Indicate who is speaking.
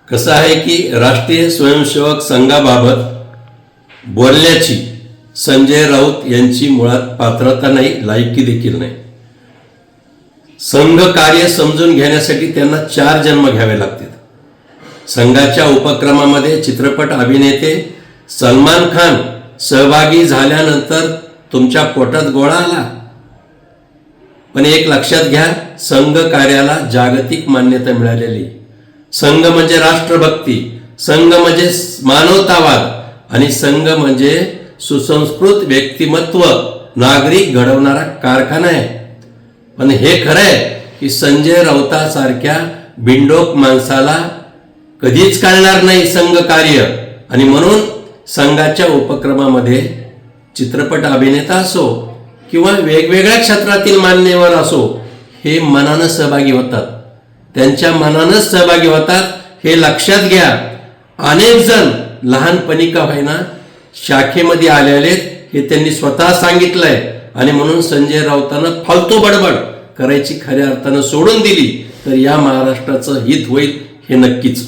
Speaker 1: कसं आहे की राष्ट्रीय स्वयंसेवक संघाबाबत बोलण्याची संजय राऊत यांची मुळात पात्रता नाही, लायकी देखील नाही. संघ कार्य समजून घेण्यासाठी त्यांना 4 जन्म घ्यावे लागतील. संघाच्या उपक्रमामध्ये चित्रपट अभिनेते सलमान खान सहभागी झाल्यानंतर तुमच्या पोटात गोळा आला. पण एक लक्षात घ्या, संघ कार्याला जागतिक मान्यता मिळालेली. संघ म्हणजे राष्ट्रभक्ती, संघ म्हणजे मानवतावाद आणि संघ म्हणजे सुसंस्कृत व्यक्तिमत्व नागरिक घडवणारा कारखाना आहे. पण हे खरं आहे की संजय राऊतासारख्या बिंडोक माणसाला कधीच कळणार नाही संघ कार्य. आणि म्हणून संघाच्या उपक्रमामध्ये चित्रपट अभिनेता असो किंवा वेगवेगळ्या क्षेत्रातील मान्यवर असो, हे मनानं सहभागी होतात, त्यांच्या मनानंच सहभागी होतात. हे लक्षात घ्या. अनेक जण लहानपणी का होईना शाखेमध्ये आलेले हे त्यांनी स्वतः सांगितलंय. आणि म्हणून संजय राऊतांना फालतू बडबड करायची खऱ्या अर्थानं सोडून दिली तर या महाराष्ट्राचं हित होईल हे नक्कीच.